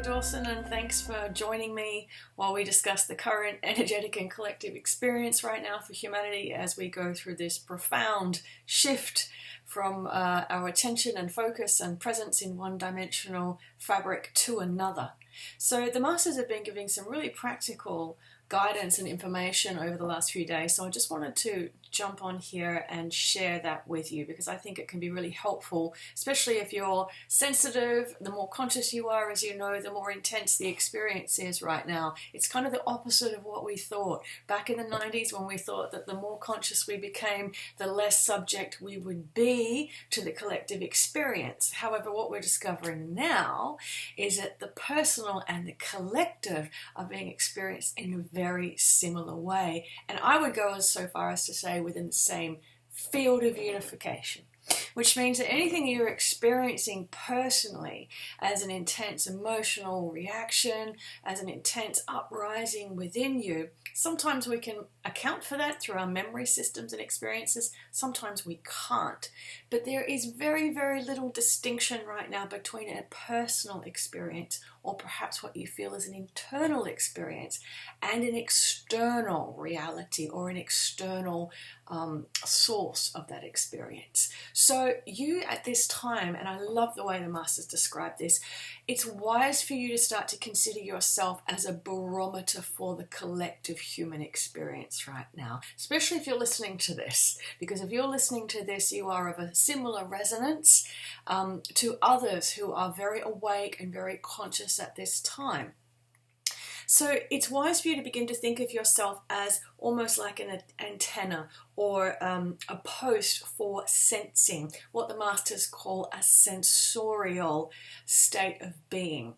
Rebecca Dawson, and thanks for joining me while we discuss the current energetic and collective experience right now for humanity as we go through this profound shift from our attention and focus and presence in one-dimensional fabric to another. So the Masters have been giving some really practical guidance and information over the last few days, so I just wanted to jump on here and share that with you because I think it can be really helpful, especially if you're sensitive. The more conscious you are, as you know, the more intense the experience is right now. It's kind of the opposite of what we thought back in the 90s, when we thought that the more conscious we became, the less subject we would be to the collective experience. However, what we're discovering now is that the personal and the collective are being experienced in a very similar way, and I would go so far as to say within the same field of unification, which means that anything you're experiencing personally as an intense emotional reaction, as an intense uprising within you, sometimes we can account for that through our memory systems and experiences, sometimes we can't. But there is very, very little distinction right now between a personal experience, or perhaps what you feel is an internal experience, and an external reality or an external source of that experience. So you at this time, and I love the way the Masters describe this, it's wise for you to start to consider yourself as a barometer for the collective human experience right now, especially if you're listening to this, because if you're listening to this, you are of a similar resonance to others who are very awake and very conscious at this time. So it's wise for you to begin to think of yourself as almost like an antenna or a post for sensing, what the Masters call a sensorial state of being.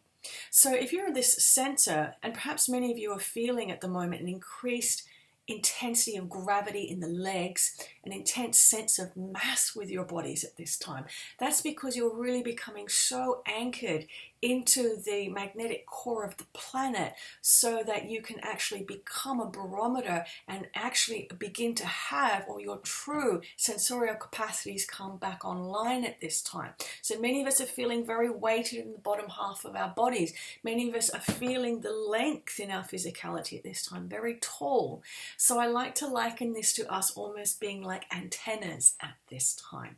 So if you're this sensor, and perhaps many of you are feeling at the moment an increased intensity of gravity in the legs, an intense sense of mass with your bodies at this time, that's because you're really becoming so anchored into the magnetic core of the planet so that you can actually become a barometer and actually begin to have all your true sensorial capacities come back online at this time. So many of us are feeling very weighted in the bottom half of our bodies. Many of us are feeling the length in our physicality at this time, very tall. So I like to liken this to us almost being like antennas at this time.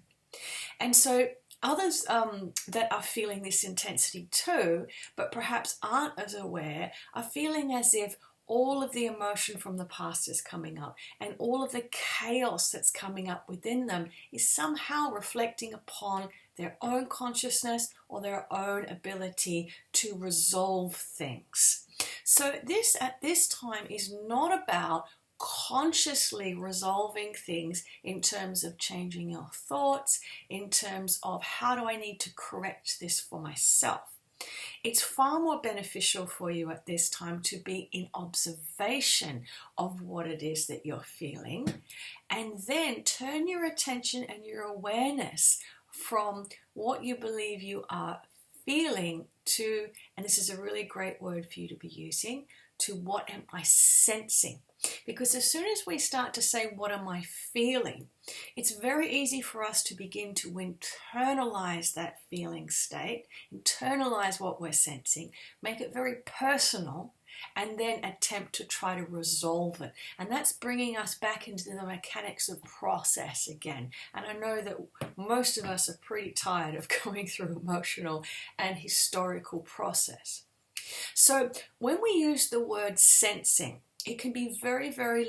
And so others that are feeling this intensity too, but perhaps aren't as aware, are feeling as if all of the emotion from the past is coming up, and all of the chaos that's coming up within them is somehow reflecting upon their own consciousness or their own ability to resolve things. So this at this time is not about consciously resolving things in terms of changing your thoughts, in terms of how do I need to correct this for myself. It's far more beneficial for you at this time to be in observation of what it is that you're feeling, and then turn your attention and your awareness from what you believe you are feeling to, and this is a really great word for you to be using, to what am I sensing? Because as soon as we start to say, what am I feeling? It's very easy for us to begin to internalize that feeling state, internalize what we're sensing, make it very personal, and then attempt to try to resolve it. And that's bringing us back into the mechanics of process again. And I know that most of us are pretty tired of going through emotional and historical process. So when we use the word sensing, it can be very, very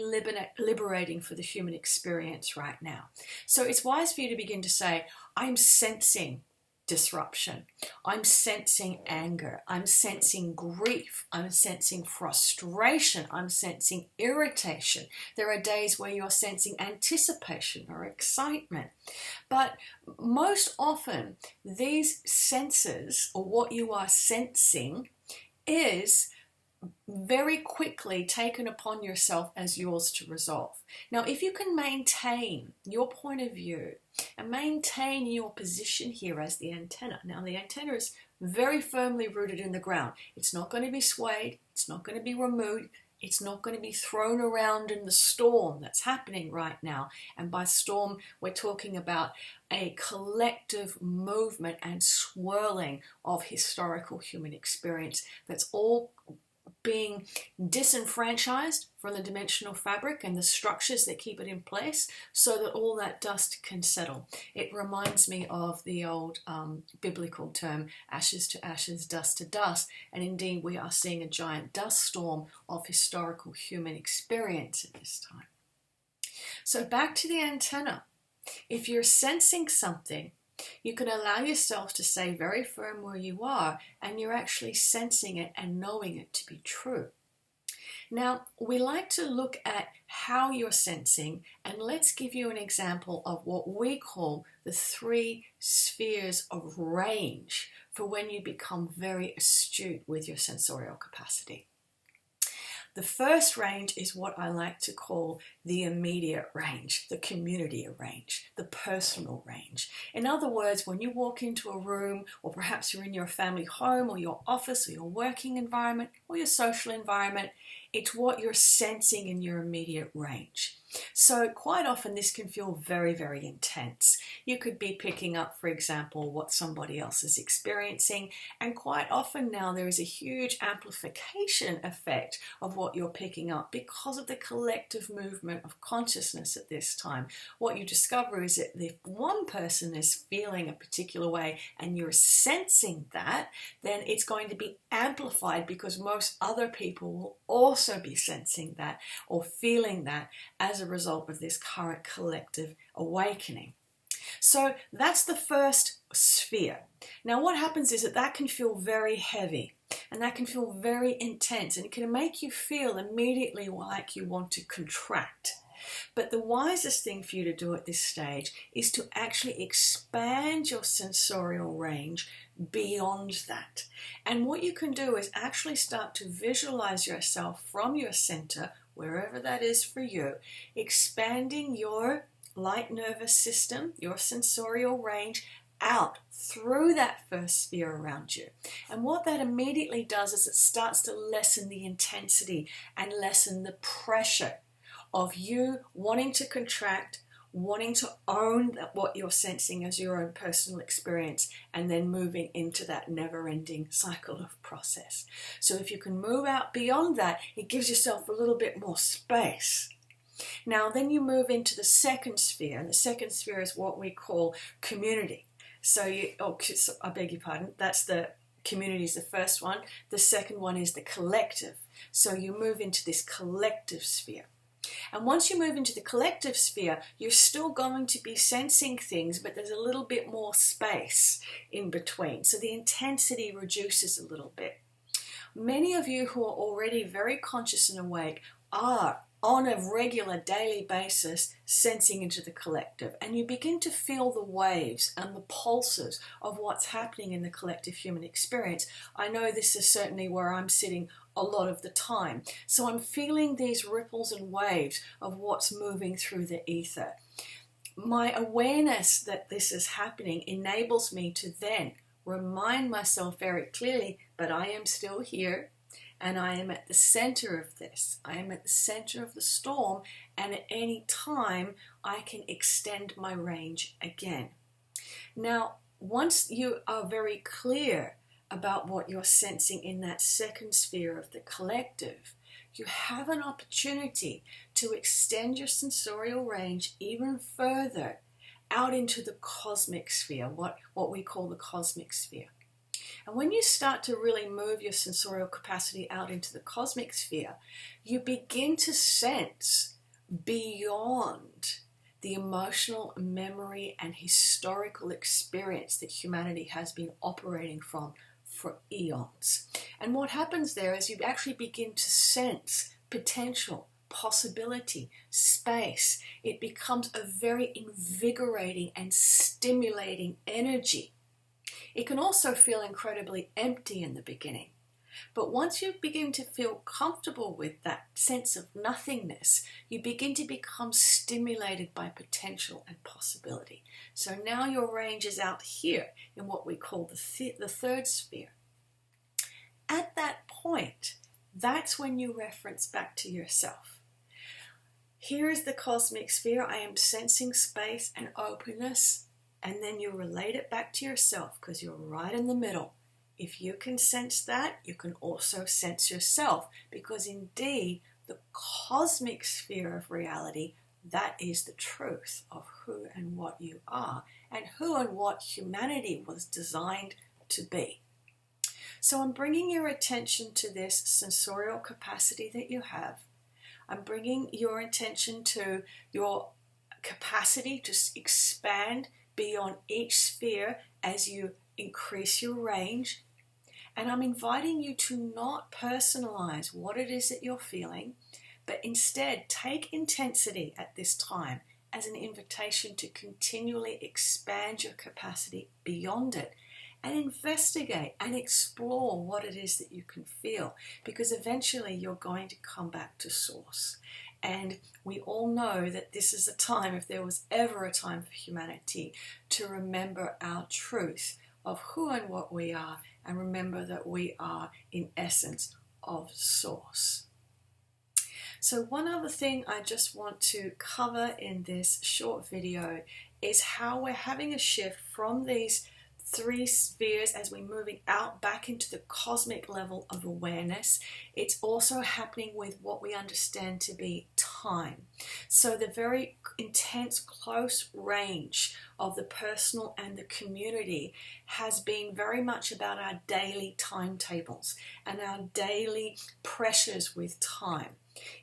liberating for the human experience right now. So it's wise for you to begin to say, I'm sensing disruption. I'm sensing anger. I'm sensing grief. I'm sensing frustration. I'm sensing irritation. There are days where you're sensing anticipation or excitement. But most often, these senses, or what you are sensing, is very quickly taken upon yourself as yours to resolve. Now, if you can maintain your point of view and maintain your position here as the antenna. Now, the antenna is very firmly rooted in the ground. It's not going to be swayed. It's not going to be removed. It's not going to be thrown around in the storm that's happening right now. And by storm, we're talking about a collective movement and swirling of historical human experience that's all being disenfranchised from the dimensional fabric and the structures that keep it in place so that all that dust can settle. It reminds me of the old biblical term, ashes to ashes, dust to dust. And indeed, we are seeing a giant dust storm of historical human experience at this time. So back to the antenna. If you're sensing something, you can allow yourself to stay very firm where you are, and you're actually sensing it and knowing it to be true. Now, we like to look at how you're sensing, and let's give you an example of what we call the 3 spheres of range for when you become very astute with your sensorial capacity. The first range is what I like to call the immediate range, the community range, the personal range. In other words, when you walk into a room, or perhaps you're in your family home or your office or your working environment or your social environment, it's what you're sensing in your immediate range. So quite often this can feel very, very intense. You could be picking up, for example, what somebody else is experiencing, and quite often now there is a huge amplification effect of what you're picking up because of the collective movement of consciousness at this time. What you discover is that if one person is feeling a particular way and you're sensing that, then it's going to be amplified because most other people will also be sensing that or feeling that as a result of this current collective awakening. So that's the first sphere. Now what happens is that can feel very heavy and that can feel very intense, and it can make you feel immediately like you want to contract. But the wisest thing for you to do at this stage is to actually expand your sensorial range beyond that. And what you can do is actually start to visualize yourself from your center, wherever that is for you, expanding your light nervous system, your sensorial range, out through that first sphere around you. And what that immediately does is it starts to lessen the intensity and lessen the pressure of you wanting to contract, wanting to own what you're sensing as your own personal experience, and then moving into that never-ending cycle of process. So if you can move out beyond that, it gives yourself a little bit more space. Now then you move into the second sphere, and the second sphere is what we call community. So I beg your pardon, that's the community is the first one. The second one is the collective. So you move into this collective sphere. And once you move into the collective sphere, you're still going to be sensing things, but there's a little bit more space in between. So the intensity reduces a little bit. Many of you who are already very conscious and awake are on a regular daily basis sensing into the collective, and you begin to feel the waves and the pulses of what's happening in the collective human experience. I know this is certainly where I'm sitting a lot of the time. So I'm feeling these ripples and waves of what's moving through the ether. My awareness that this is happening enables me to then remind myself very clearly, but I am still here. And I am at the center of this. I am at the center of the storm, and at any time I can extend my range again. Now, once you are very clear about what you're sensing in that second sphere of the collective, you have an opportunity to extend your sensorial range even further out into the cosmic sphere, what we call the cosmic sphere. And when you start to really move your sensorial capacity out into the cosmic sphere, you begin to sense beyond the emotional memory and historical experience that humanity has been operating from for eons. And what happens there is you actually begin to sense potential, possibility, space. It becomes a very invigorating and stimulating energy. It can also feel incredibly empty in the beginning. But once you begin to feel comfortable with that sense of nothingness, you begin to become stimulated by potential and possibility. So now your range is out here in what we call the third sphere. At that point, that's when you reference back to yourself. Here is the cosmic sphere. I am sensing space and openness. And then you relate it back to yourself because you're right in the middle. If you can sense that, you can also sense yourself, because indeed the cosmic sphere of reality, that is the truth of who and what you are and who and what humanity was designed to be. So I'm bringing your attention to this sensorial capacity that you have. I'm bringing your attention to your capacity to expand beyond each sphere as you increase your range. And I'm inviting you to not personalize what it is that you're feeling, but instead take intensity at this time as an invitation to continually expand your capacity beyond it and investigate and explore what it is that you can feel, because eventually you're going to come back to source. And we all know that this is a time, if there was ever a time for humanity, to remember our truth of who and what we are, and remember that we are in essence of source. So one other thing I just want to cover in this short video is how we're having a shift from these three spheres as we're moving out back into the cosmic level of awareness. It's also happening with what we understand to be time. So the very intense close range of the personal and the community has been very much about our daily timetables and our daily pressures with time.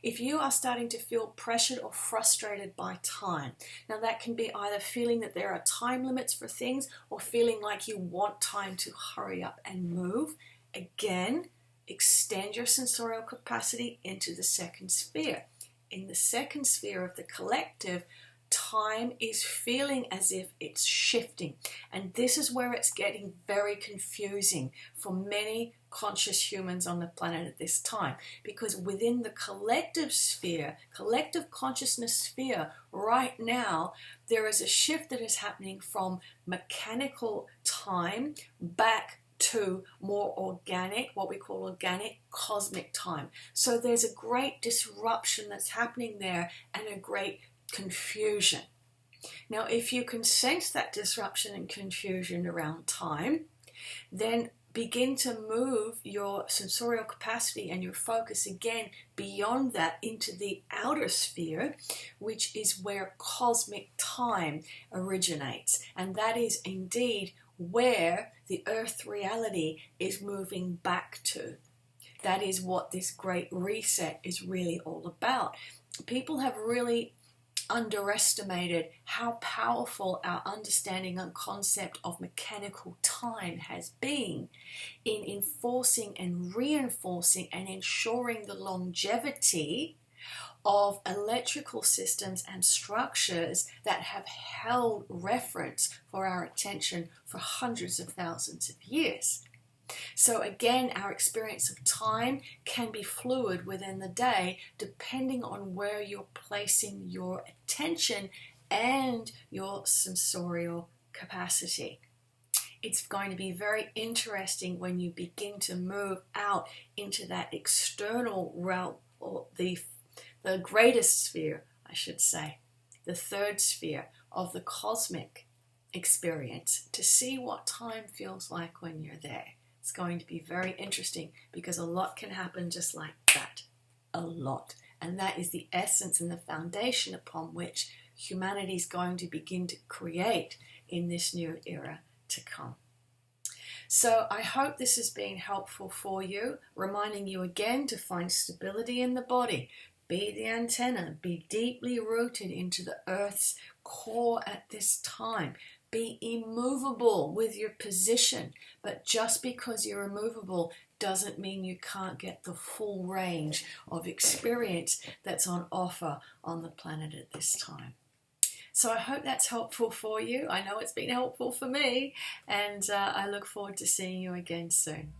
If you are starting to feel pressured or frustrated by time, now that can be either feeling that there are time limits for things or feeling like you want time to hurry up and move, again, extend your sensorial capacity into the second sphere. In the second sphere of the collective, time is feeling as if it's shifting. And this is where it's getting very confusing for many conscious humans on the planet at this time, because within the collective sphere, collective consciousness sphere, right now, there is a shift that is happening from mechanical time back to more organic, what we call organic cosmic time. So there's a great disruption that's happening there and a great confusion. Now, if you can sense that disruption and confusion around time, then begin to move your sensorial capacity and your focus again beyond that into the outer sphere, which is where cosmic time originates. And that is indeed where the earth reality is moving back to. That is what this great reset is really all about. People have really underestimated how powerful our understanding and concept of mechanical time has been in enforcing and reinforcing and ensuring the longevity of electrical systems and structures that have held reference for our attention for hundreds of thousands of years. So again, our experience of time can be fluid within the day depending on where you're placing your attention and your sensorial capacity. It's going to be very interesting when you begin to move out into that external realm, or the greatest sphere, I should say, the third sphere of the cosmic experience, to see what time feels like when you're there. It's going to be very interesting because a lot can happen just like that. A lot. And that is the essence and the foundation upon which humanity is going to begin to create in this new era to come. So I hope this has been helpful for you, reminding you again to find stability in the body. Be the antenna. Be deeply rooted into the earth's core at this time. Be immovable with your position, but just because you're immovable doesn't mean you can't get the full range of experience that's on offer on the planet at this time. So I hope that's helpful for you. I know it's been helpful for me, and I look forward to seeing you again soon.